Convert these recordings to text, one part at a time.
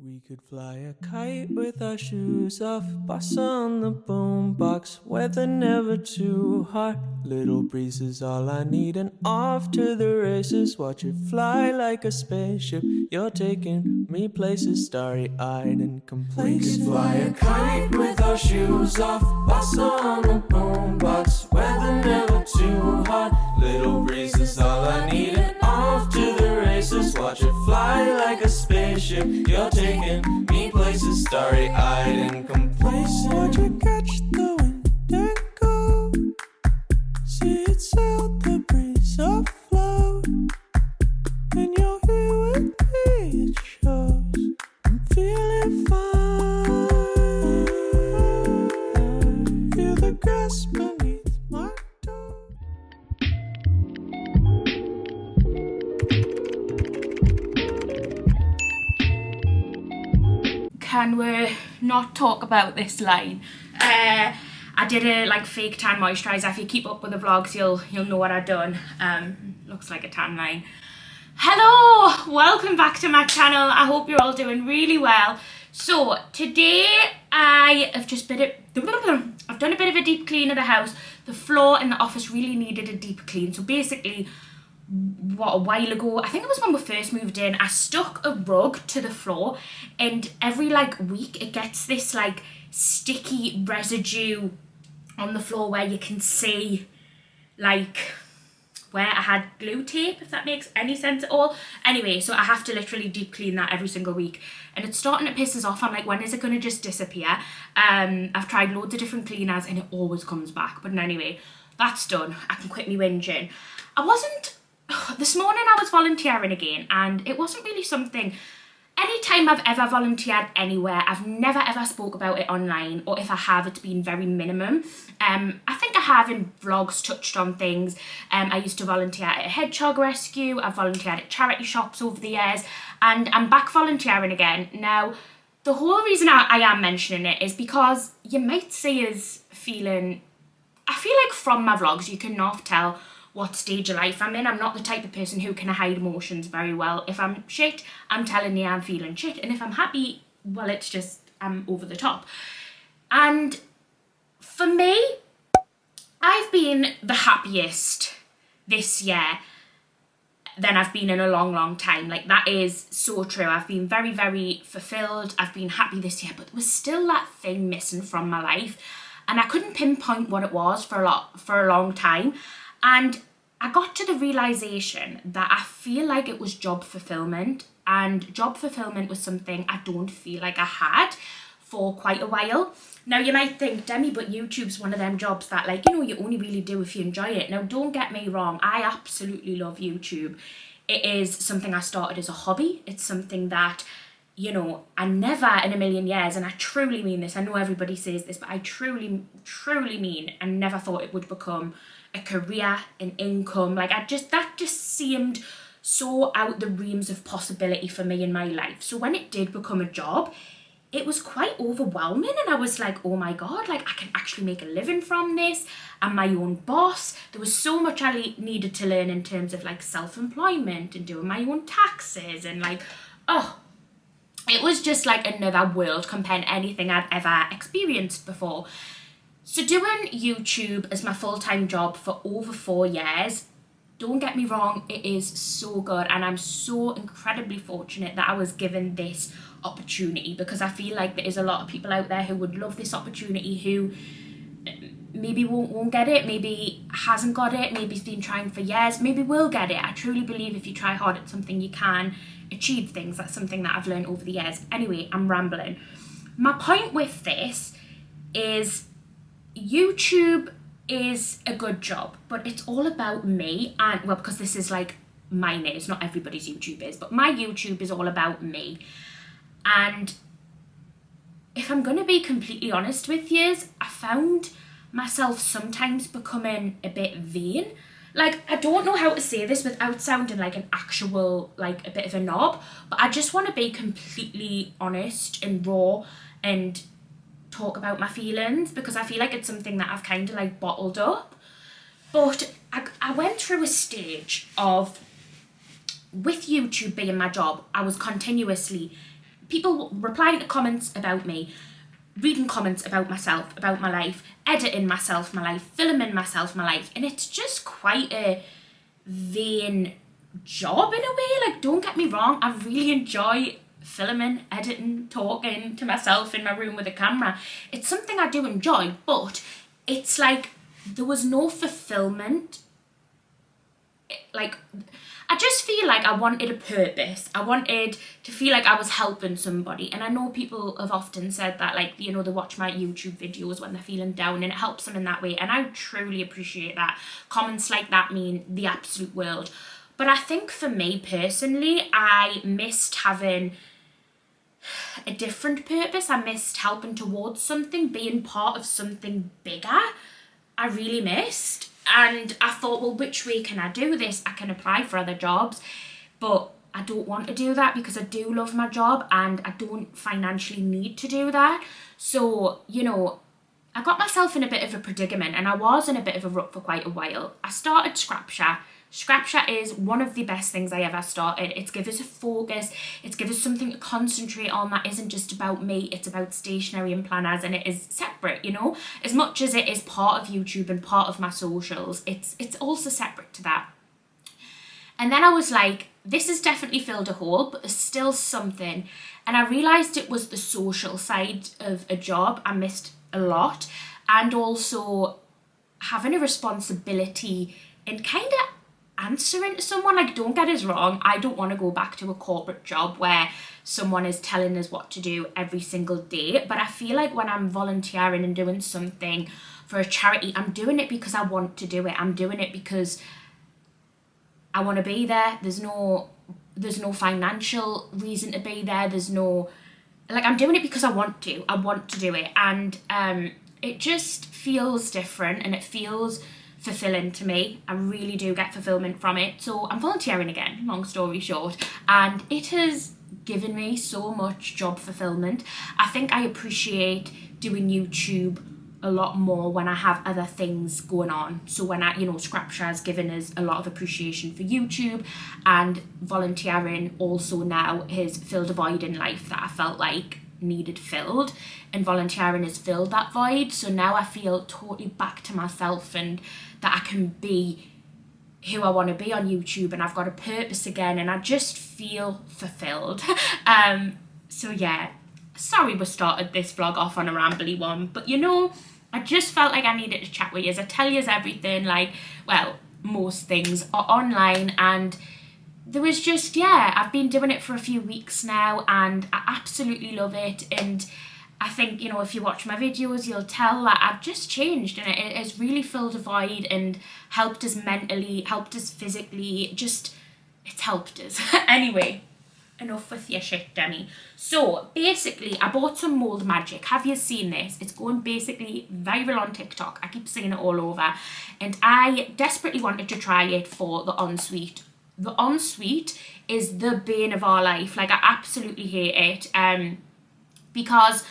We could fly a kite with our shoes off, bossa on the boombox, weather never too hot. Little breeze is all I need, and off to the races. Watch it fly like a spaceship. You're taking me places, starry-eyed and complacent. We could fly a kite with our shoes off, bossa on the boombox, weather never too hot. Little breeze is all I need, and off to the races. Watch it fly like a spaceship. You're taking me places, starry-eyed and complacent. Watch it catch the wind and go. See it sail the breeze afloat. And you're here with me, it shows. I'm feeling fine. Feel the grass beneath my toes. Can we not talk about this line? I did a fake tan moisturiser. If you keep up with the vlogs, you'll know what I've done. Looks like a tan line. Hello, welcome back to my channel. I hope you're all doing really well. So today I have I've done a bit of a deep clean of the house. The floor in the office really needed a deep clean. So basically, a while ago, I think it was when we first moved in, I stuck a rug to the floor, and every week it gets this sticky residue on the floor where you can see where I had glue tape, if that makes any sense at all. Anyway, so I have to literally deep clean that every single week, and it's starting to piss us off. I'm like, when is it going to just disappear? I've tried loads of different cleaners and it always comes back. But anyway, that's done. I can quit me whinging. This morning I was volunteering again, and it wasn't really something, anytime I've ever volunteered anywhere, I've never ever spoke about it online, or if I have, it's been very minimum. I think I have in vlogs touched on things. I used to volunteer at a hedgehog rescue, I've volunteered at charity shops over the years, and I'm back volunteering again. Now, the whole reason I am mentioning it is because you might see us feeling, I feel like from my vlogs you can not tell what stage of life I'm in. I'm not the type of person who can hide emotions very well. If I'm shit, I'm telling you I'm feeling shit. And if I'm happy, well, it's just, I'm over the top. And for me, I've been the happiest this year than I've been in a long, long time. That is so true. I've been very, very fulfilled. I've been happy this year, but there was still that thing missing from my life. And I couldn't pinpoint what it was for a long time. And I got to the realisation that I feel like it was job fulfilment, and job fulfilment was something I don't feel like I had for quite a while. Now you might think, Demi, but YouTube's one of them jobs that you only really do if you enjoy it. Now don't get me wrong, I absolutely love YouTube. It is something I started as a hobby. It's something that, I never in a million years, and I truly mean this, I know everybody says this, but I truly, truly mean, I never thought it would become a career, an income. That just seemed so out the realms of possibility for me in my life. So when it did become a job, it was quite overwhelming, and I was like, oh my God, I can actually make a living from this. I'm my own boss. There was so much I needed to learn in terms of self-employment and doing my own taxes, and it was just another world compared to anything I'd ever experienced before. So doing YouTube as my full-time job for over 4 years, don't get me wrong, it is so good, and I'm so incredibly fortunate that I was given this opportunity, because I feel like there is a lot of people out there who would love this opportunity, who maybe won't get it, maybe hasn't got it, maybe's been trying for years, maybe will get it. I truly believe if you try hard at something, you can achieve things. That's something that I've learned over the years. Anyway, I'm rambling. My point with this is YouTube is a good job, but it's all about me, and because this is mine is, not everybody's YouTube is, but my YouTube is all about me. And if I'm gonna be completely honest with you, I found myself sometimes becoming a bit vain. I don't know how to say this without sounding like an actual, a bit of a knob, but I just want to be completely honest and raw and talk about my feelings, because I feel like it's something that I've kind of bottled up. But I went through a stage of, with YouTube being my job, I was continuously people replying to comments about me, reading comments about myself, about my life, editing myself, my life, filming myself, my life. And it's just quite a vain job in a way. Like, don't get me wrong, I really enjoy filming, editing, talking to myself in my room with a camera. It's something I do enjoy, but it's like there was no fulfillment. Like, I just feel like I wanted a purpose. I wanted to feel like I was helping somebody. And I know people have often said that, like, you know, they watch my YouTube videos when they're feeling down and it helps them in that way. And I truly appreciate that. Comments like that mean the absolute world. But I think for me personally, I missed having a different purpose. I missed helping towards something, being part of something bigger. I really missed. And I thought, well, which way can I do this? I can apply for other jobs, but I don't want to do that because I do love my job and I don't financially need to do that. So, you know, I got myself in a bit of a predicament, and I was in a bit of a rut for quite a while. I started Scrapshare. Scrapshare is one of the best things I ever started. It's give us a focus. It's give us something to concentrate on that isn't just about me. It's about stationery and planners, and it is separate, you know. As much as it is part of YouTube and part of my socials, it's also separate to that. And then I was like, this has definitely filled a hole, but there's still something. And I realised it was the social side of a job I missed a lot, and also having a responsibility in kind of answering to someone. Like, don't get us wrong, I don't want to go back to a corporate job where someone is telling us what to do every single day, but I feel like when I'm volunteering and doing something for a charity, I'm doing it because I want to do it. I'm doing it because I want to be there. There's no financial reason to be there. There's no, like, I'm doing it because I want to do it. And it just feels different and it feels fulfilling to me. I really do get fulfillment from it. So I'm volunteering again, long story short, and it has given me so much job fulfillment. I think I appreciate doing YouTube a lot more when I have other things going on. So when I, you know, Scrapshare has given us a lot of appreciation for YouTube, and volunteering also now has filled a void in life that I felt like needed filled, and volunteering has filled that void. So now I feel totally back to myself and that I can be who I want to be on YouTube, and I've got a purpose again, and I just feel fulfilled. So yeah, sorry we started this vlog off on a rambly one, but you know, I just felt like I needed to chat with you. I tell you everything, like, well, most things are online, and there was just, yeah, I've been doing it for a few weeks now and I absolutely love it. And I think, you know, if you watch my videos, you'll tell that I've just changed, and it has really filled a void and helped us mentally, helped us physically, just, it's helped us. Anyway, enough with your shit, Demi. So basically, I bought some mold magic. Have you seen this? It's going basically viral on TikTok. I keep seeing it all over, and I desperately wanted to try it for the ensuite. The ensuite is the bane of our life. Like, I absolutely hate it, because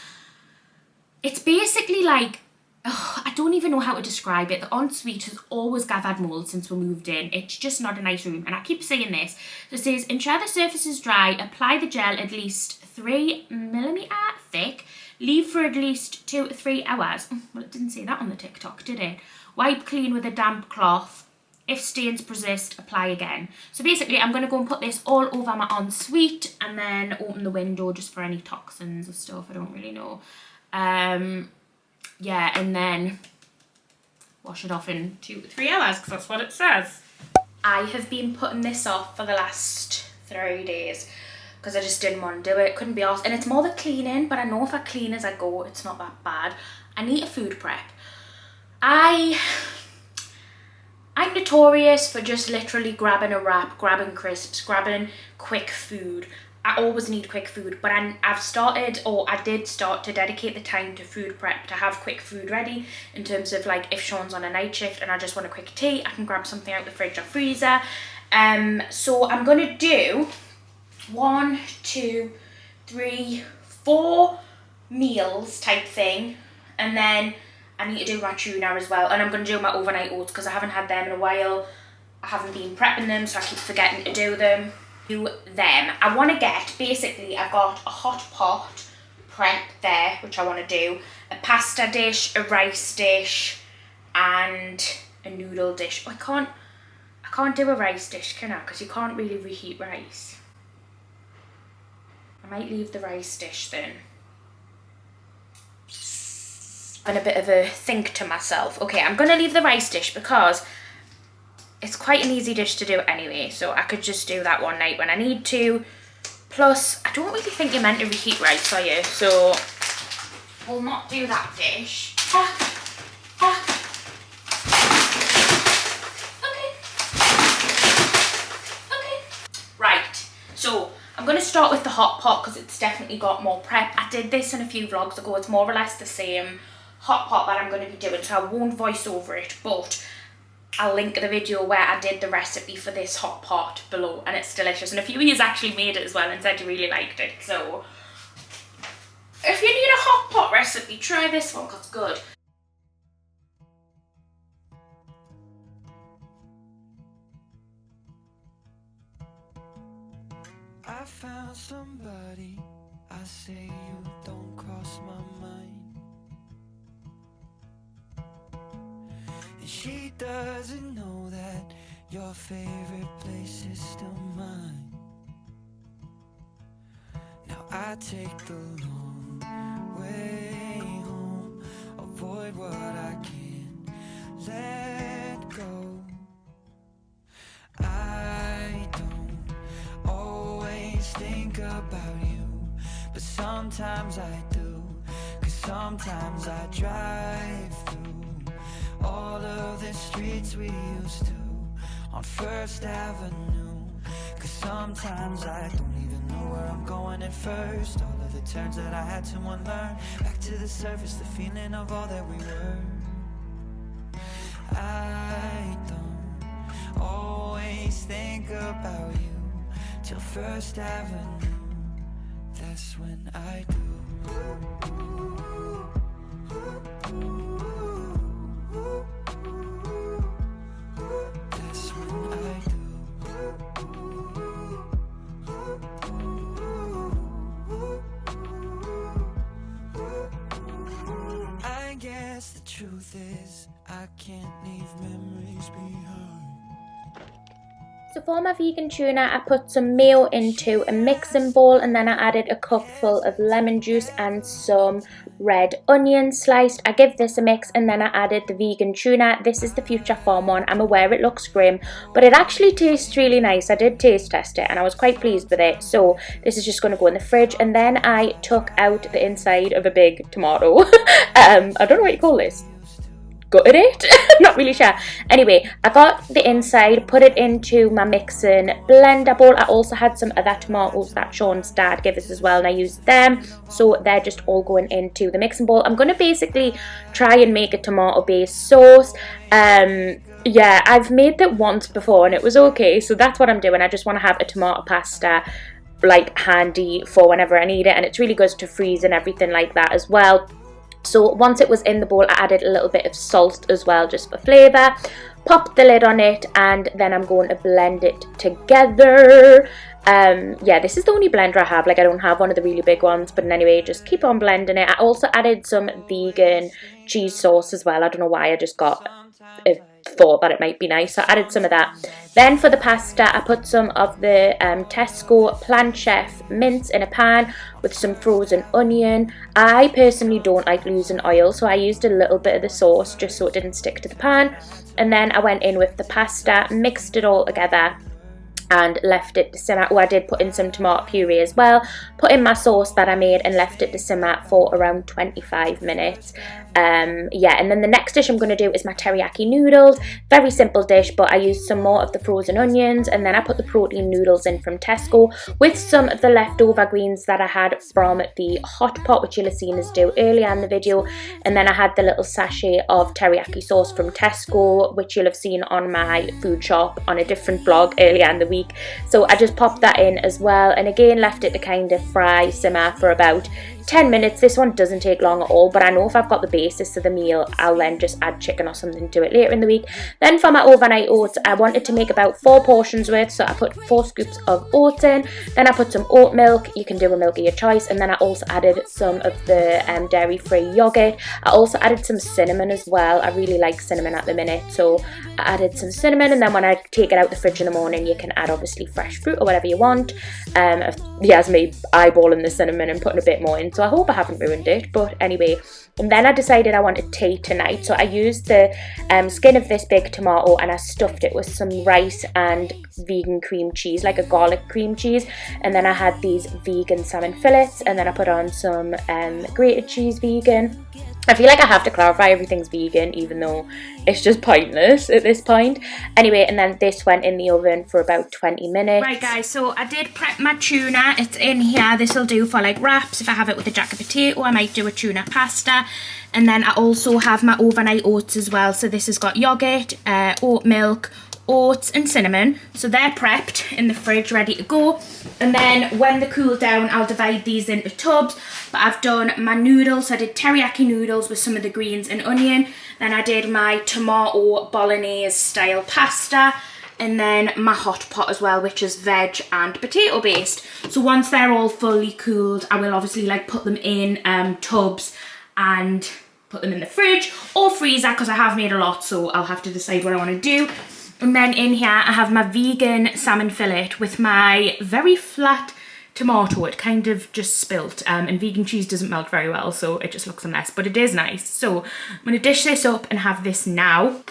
it's basically like, I don't even know how to describe it. The ensuite has always gathered mold since we moved in. It's just not a nice room. And I keep saying this. So it says, ensure the surface is dry. Apply the gel at least 3mm thick. Leave for at least 2 to 3 hours. Well, it didn't say that on the TikTok, did it? Wipe clean with a damp cloth. If stains persist, apply again. So basically, I'm going to go and put this all over my ensuite and then open the window just for any toxins or stuff. I don't really know. Yeah, and then wash it off in 2 to 3 hours because that's what it says. I have been putting this off for the last 3 days because I just didn't want to do it. Couldn't be asked. And it's more the cleaning, but I know if I clean as I go, it's not that bad. I need a food prep. I'm notorious for just literally grabbing a wrap, grabbing crisps, grabbing quick food. I always need quick food, but I've started, or I did start to dedicate the time to food prep, to have quick food ready, in terms of like if Sean's on a night shift and I just want a quick tea, I can grab something out the fridge or freezer. So I'm going to do 1, 2, 3, 4 meals type thing, and then I need to do my tuna as well, and I'm going to do my overnight oats because I haven't had them in a while. I haven't been prepping them, so I keep forgetting to do them. Do them. I want to get, basically, I've got a hot pot prep there, which I want to do, a pasta dish, a rice dish, and a noodle dish. Oh, I can't do a rice dish, can I? Because you can't really reheat rice. I might leave the rice dish then. And a bit of a think to myself. Okay, I'm going to leave the rice dish because it's quite an easy dish to do anyway, so I could just do that one night when I need to. Plus, I don't really think you're meant to reheat rice, are you? So, we'll not do that dish. Okay. Right, so I'm going to start with the hot pot because it's definitely got more prep. I did this in a few vlogs ago. It's more or less the same hot pot that I'm going to be doing, so I won't voice over it, but I'll link the video where I did the recipe for this hot pot below, and it's delicious. And a few of you actually made it as well and said you really liked it. So if you need a hot pot recipe, try this one because it's good. I found somebody, I say you don't cross my mind. And she doesn't know that your favorite place is still mine. Now I take the long way home, avoid what I can't let go. I don't always think about you, but sometimes I do, 'cause sometimes I drive through all of the streets we used to on First Avenue, 'cause sometimes I don't even know where I'm going at first. All of the turns that I had to unlearn, back to the surface, the feeling of all that we were. I don't always think about you till First Avenue, that's when I do. That's when I do. I guess the truth is I can't leave memories behind. So for my vegan tuna, I put some mayo into a mixing bowl, and then I added a cupful of lemon juice and some red onion sliced. I give this a mix, and then I added the vegan tuna. This is the Future Farm one. I'm aware it looks grim, but it actually tastes really nice. I did taste test it and I was quite pleased with it. So this is just going to go in the fridge. And then I took out the inside of a big tomato. I don't know what you call this. Gutted it? Not really sure. Anyway, I got the inside, put it into my mixing blender bowl. I also had some other tomatoes that Sean's dad gave us as well, and I used them. So they're just all going into the mixing bowl. I'm going to basically try and make a tomato based sauce. Yeah, I've made that once before and it was okay. So that's what I'm doing. I just want to have a tomato pasta like handy for whenever I need it, and it's really good to freeze and everything like that as well. So once it was in the bowl, I added a little bit of salt as well, just for flavour. Popped the lid on it, and then I'm going to blend it together. Yeah, this is the only blender I have. Like, I don't have one of the really big ones, but anyway, just keep on blending it. I also added some vegan cheese sauce as well. I don't know why, I just got a thought that it might be nice, so I added some of that. Then for the pasta, I put some of the Tesco Plant Chef mince in a pan with some frozen onion. I personally don't like losing oil, so I used a little bit of the sauce just so it didn't stick to the pan. And then I went in with the pasta, mixed it all together and left it to simmer. Oh, I did put in some tomato puree as well. Put in my sauce that I made and left it to simmer for around 25 minutes. Yeah, and then the next dish I'm going to do is my teriyaki noodles. Very simple dish, but I used some more of the frozen onions, and then I put the protein noodles in from Tesco with some of the leftover greens that I had from the hot pot, which you'll have seen us do earlier in the video. And then I had the little sachet of teriyaki sauce from Tesco, which you'll have seen on my food shop on a different vlog earlier in the week. So I just popped that in as well, and again left it to kind of fry, simmer for about 10 minutes. This one doesn't take long at all, but I know if I've got the basis of the meal, I'll then just add chicken or something to it later in the week. Then for my overnight oats, I wanted to make about 4 portions worth, so I put 4 scoops of oats in. Then I put some oat milk. You can do a milk of your choice. And then I also added some of the dairy-free yogurt. I also added some cinnamon as well. I really like cinnamon at the minute, so I added some cinnamon. And then when I take it out the fridge in the morning, you can add obviously fresh fruit or whatever you want. It's me eyeballing the cinnamon and putting a bit more in, so I hope I haven't ruined it. But anyway, and then I decided I wanted tea tonight, so I used the skin of this big tomato and I stuffed it with some rice and vegan cream cheese, like a garlic cream cheese. And then I had these vegan salmon fillets, and then I put on some grated cheese vegan. I feel like I have to clarify everything's vegan, even though it's just pointless at this point. Anyway, and then this went in the oven for about 20 minutes. Right guys, so I did prep my tuna. It's in here. This will do for like wraps. If I have it with a jacket potato, I might do a tuna pasta. And then I also have my overnight oats as well. So this has got yogurt, oat milk, oats and cinnamon, so they're prepped in the fridge ready to go. And then when they cool down, I'll divide these into tubs. But I've done my noodles. I did teriyaki noodles with some of the greens and onion. Then I did my tomato bolognese style pasta, and then my hot pot as well, which is veg and potato based. So once they're all fully cooled, I will obviously like put them in tubs and put them in the fridge or freezer, because I have made a lot, so I'll have to decide what I want to do. And then in here I have my vegan salmon fillet with my very flat tomato. It kind of just spilt, and vegan cheese doesn't melt very well, so it just looks a mess, but it is nice. So I'm going to dish this up and have this now.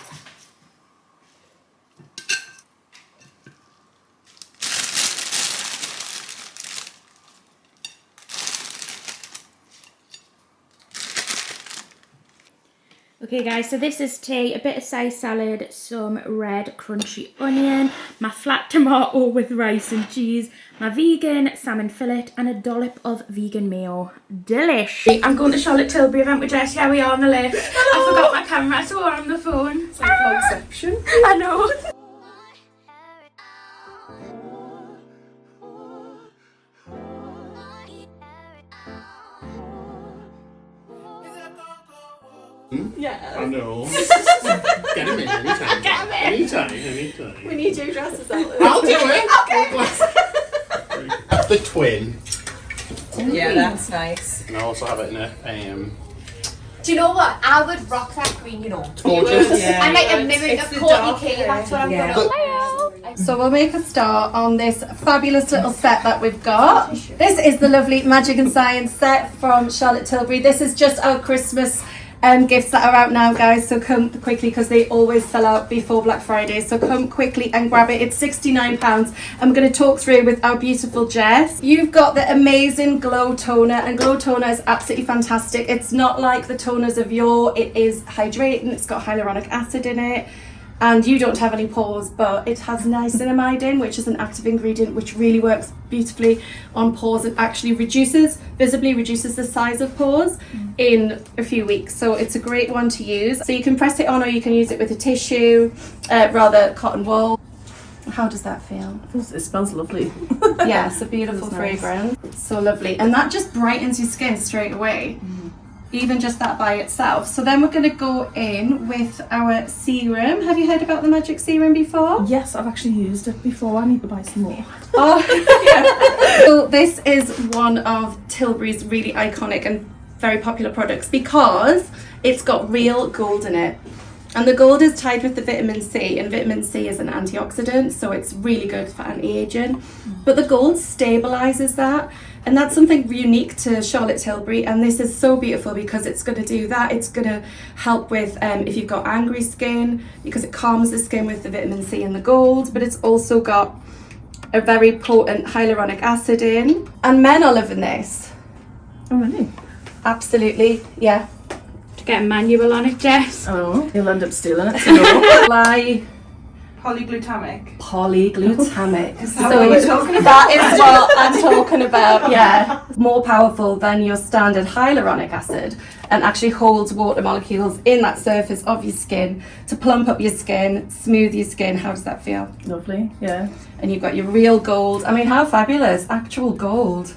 Okay guys, so this is tea, a bit of sliced salad, some red crunchy onion, my flat tomato with rice and cheese, my vegan salmon fillet, and a dollop of vegan mayo. Delish! I'm going to Charlotte Tilbury event with Jess. Here we are on the lift. I forgot my camera, so we're on the phone. It's like vlogception. I know. Yeah. I know. Get him in anytime. Get him in. Anytime. We need your dresses out. I'll do it. Okay. That's the twin. Yeah, that's nice. And I also have it in a Do you know what? I would rock that green, you know. It's gorgeous. Yeah, I'm like a mimic of Courtney Kay. That's what I'm gonna. So we'll make a start on this fabulous little set that we've got. This is the lovely Magic and Science set from Charlotte Tilbury. This is just our Christmas gifts that are out now, guys, so come quickly because they always sell out before Black Friday, so come quickly and grab it. It's £69. I'm going to talk through with our beautiful Jess. You've got the amazing Glow Toner, and Glow Toner is absolutely fantastic. It's not like the toners of yore. It is hydrating, it's got hyaluronic acid in it, and you don't have any pores, but it has niacinamide in, which is an active ingredient which really works beautifully on pores. It actually visibly reduces the size of pores in a few weeks, so it's a great one to use. So you can press it on, or you can use it with a tissue, rather cotton wool. How does that feel? It smells lovely. Yeah, it's a beautiful fragrance. Nice. So lovely, and that just brightens your skin straight away. Even just that by itself. So then we're going to go in with our serum. Have you heard about the Magic Serum before? Yes, I've actually used it before. I need to buy some more. Oh, yeah. So this is one of Tilbury's really iconic and very popular products because it's got real gold in it. And the gold is tied with the vitamin C, and vitamin C is an antioxidant, so it's really good for anti-aging. But the gold stabilizes that, and that's something unique to Charlotte Tilbury, and this is so beautiful because it's going to do that. It's going to help with if you've got angry skin, because it calms the skin with the vitamin C and the gold, but it's also got a very potent hyaluronic acid in, and men are loving this. Oh, really? Absolutely, yeah. Get a manual on it, Jess. Oh, you'll end up stealing it. So. Polyglutamic. So that is what I'm talking about, yeah. More powerful than your standard hyaluronic acid, and actually holds water molecules in that surface of your skin to plump up your skin, smooth your skin. How does that feel? Lovely, yeah. And you've got your real gold. I mean, how fabulous. Actual gold.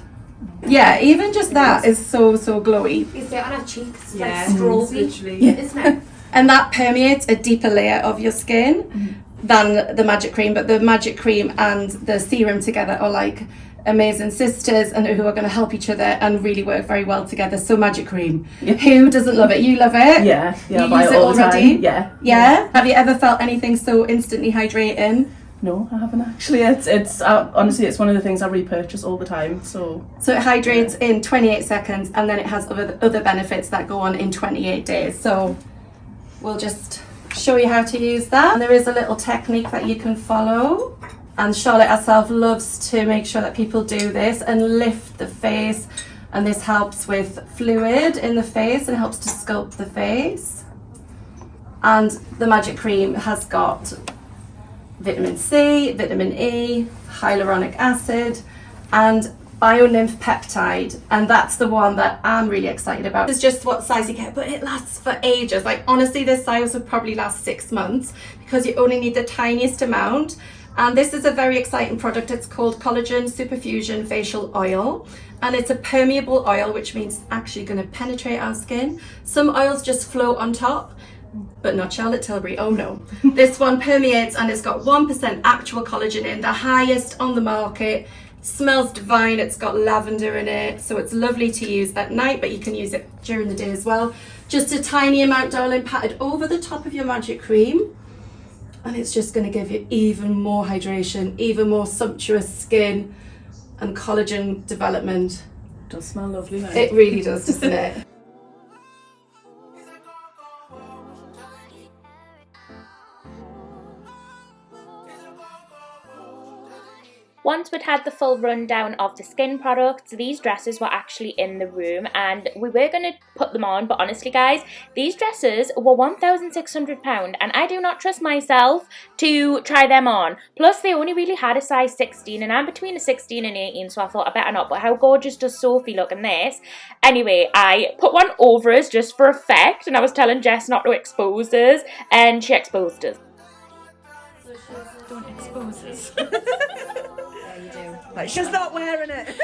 Yeah, even just that is so glowy. You see it on our cheeks, Yeah, like strobe, literally. isn't it? And that permeates a deeper layer of your skin than the magic cream. But the magic cream and the serum together are like amazing sisters and who are going to help each other and really work very well together. So magic cream. Yeah. Who doesn't love it? You love it? Yeah, You I buy use it it all the already? time. Yeah. Yeah? Have you ever felt anything so instantly hydrating? No, I haven't actually. It's honestly, it's one of the things I repurchase all the time. So So it hydrates in 28 seconds and then it has other benefits that go on in 28 days. So we'll just show you how to use that. And there is a little technique that you can follow. And Charlotte herself loves to make sure that people do this and lift the face. And this helps with fluid in the face and helps to sculpt the face. And the magic cream has got vitamin C, vitamin E, hyaluronic acid, and bionymph peptide, and that's the one that I'm really excited about. It's just what size you get, but it lasts for ages. Like honestly, this size would probably last 6 months because you only need the tiniest amount. And this is a very exciting product. It's called Collagen Superfusion Facial Oil, and it's a permeable oil, which means it's actually going to penetrate our skin. Some oils just float on top, but not Charlotte Tilbury, oh no. This one permeates and it's got 1% actual collagen in, the highest on the market. Smells divine, it's got lavender in it, so it's lovely to use at night, but you can use it during the day as well. Just a tiny amount, darling, patted over the top of your magic cream. And it's just gonna give you even more hydration, even more sumptuous skin and collagen development. it does smell lovely. Like. It really does, doesn't it? Once we'd had the full rundown of the skin products, these dresses were actually in the room and we were going to put them on, but honestly guys, these dresses were £1,600 and I do not trust myself to try them on. Plus they only really had a size 16 and I'm between a 16 and 18, so I thought I better not. But how gorgeous does Sophie look in this? Anyway, I put one over us just for effect and I was telling Jess not to expose us and she exposed us. Don't expose us. Like, she's not wearing it.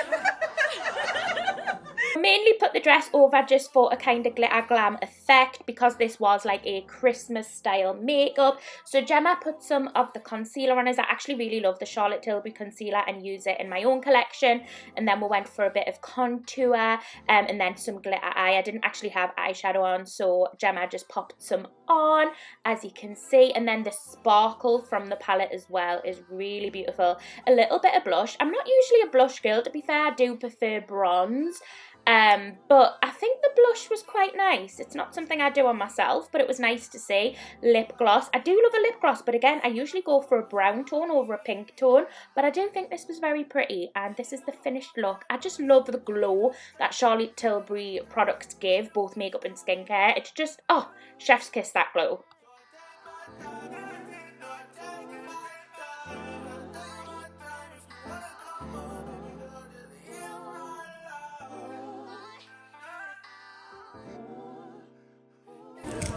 Mainly put the dress over just for a kind of glitter glam effect because this was like a Christmas style makeup. So Gemma put some of the concealer on us. I actually really love the Charlotte Tilbury concealer and use it in my own collection. And then we went for a bit of contour and then some glitter eye. I didn't actually have eyeshadow on, so Gemma just popped some on, as you can see. And then the sparkle from the palette as well is really beautiful. A little bit of blush. I'm not usually a blush girl, to be fair. I do prefer bronze. But I think the blush was quite nice. It's not something I do on myself, but it was nice to see. Lip gloss. I do love a lip gloss, but again, I usually go for a brown tone over a pink tone. But I do think this was very pretty, and this is the finished look. I just love the glow that Charlotte Tilbury products give, both makeup and skincare. It's just, oh, chef's kiss, that glow.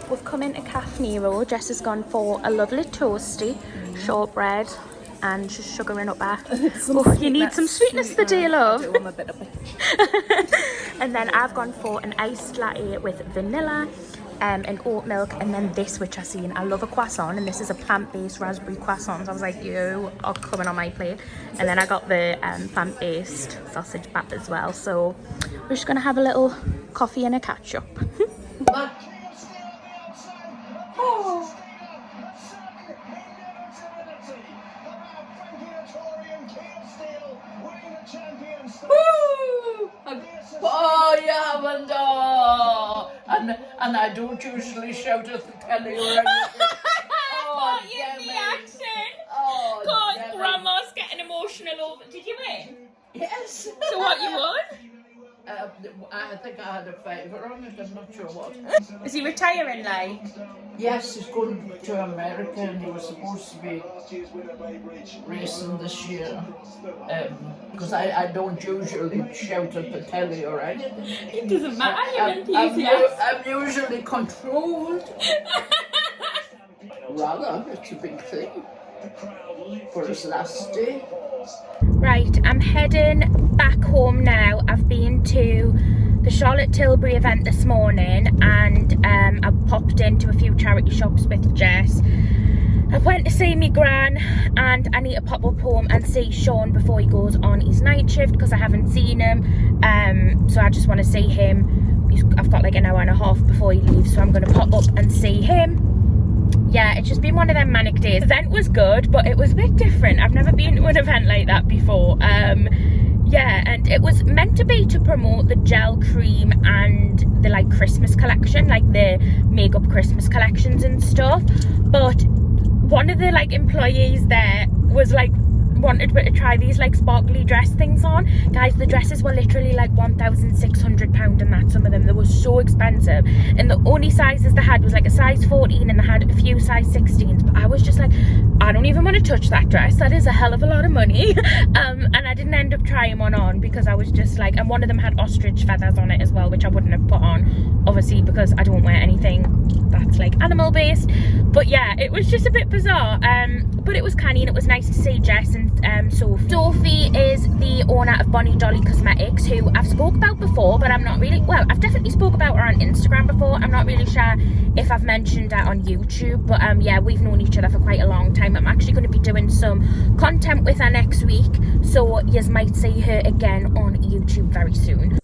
We've come into Cafe Nero. Jess has gone for a lovely toasty, shortbread, and she's sugaring up there. Oh, you need some sweetness today, love. And then I've gone for an iced latte with vanilla and oat milk, and then this, which I've seen. I love a croissant, and this is a plant-based raspberry croissant. So I was like, you are coming on my plate. And then I got the plant-based sausage bap as well. So we're just gonna have a little coffee and a catch-up. Oh, you haven't, oh. And I don't usually shout at the telly or anything. Oh, Demi. Oh, God, Demi. Grandma's getting emotional over. Did you win? Yes. So what you won? I think I had a favour on it, I'm not sure what. Is he retiring, like? Yes, he's going to America and he was supposed to be racing this year. Because I don't usually shout at the telly or anything. It doesn't matter, you're enthusiastic. I'm usually controlled. Rather, it's a big thing. for his last day. Right, I'm heading back home now. I've been to the Charlotte Tilbury event this morning, and I popped into a few charity shops with Jess. I went to see me gran, and I need to pop up home and see Sean before he goes on his night shift because I haven't seen him. So I just want to see him. I've got like an hour and a half before he leaves, so I'm going to pop up and see him. Yeah, it's just been one of them manic days. The event was good, but it was a bit different. I've never been to an event like that before. Yeah, and it was meant to be to promote the gel cream and the like Christmas collection, like the makeup Christmas collections and stuff. But one of the like employees there was like wanted me to try these like sparkly dress things on. Guys, the dresses were literally like £1,600 and that, some of them. They were so expensive, and the only sizes they had was like a size 14, and they had a few size 16s, but I was just like, I don't even want to touch that dress. That is a hell of a lot of money. And I didn't end up trying one on because I was just like, and one of them had ostrich feathers on it as well, which I wouldn't have put on, obviously, because I don't wear anything that's like animal based. But yeah, it was just a bit bizarre, but it was canny, and it was nice to see Jess and Sophie. Sophie is the owner of Demi Donnelly Cosmetics, who I've spoke about before, but I'm not really, well, I've definitely spoke about her on Instagram before. I'm not really sure if I've mentioned her on YouTube, but yeah, we've known each other for quite a long time. I'm actually going to be doing some content with her next week, so you might see her again on YouTube very soon.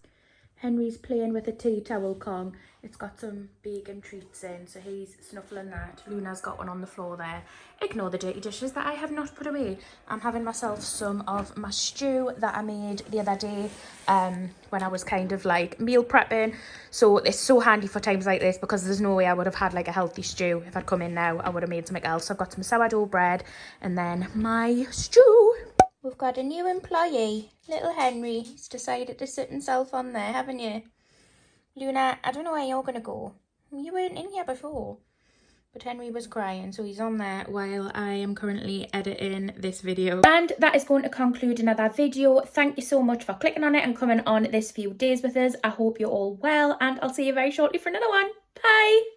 Henry's playing with a tea towel Kong. It's got some bacon treats in, so he's snuffling that. Luna's got one on the floor there. Ignore the dirty dishes that I have not put away. I'm having myself some of my stew that I made the other day when I was kind of like meal prepping. So it's so handy for times like this, because there's no way I would have had like a healthy stew. If I'd come in now, I would have made something else. So I've got some sourdough bread and then my stew. We've got a new employee, little Henry. He's decided to sit himself on there, haven't you? Luna, I don't know where you're going to go. You weren't in here before. But Henry was crying, so he's on there while I am currently editing this video. And that is going to conclude another video. Thank you so much for clicking on it and coming on this few days with us. I hope you're all well, and I'll see you very shortly for another one. Bye!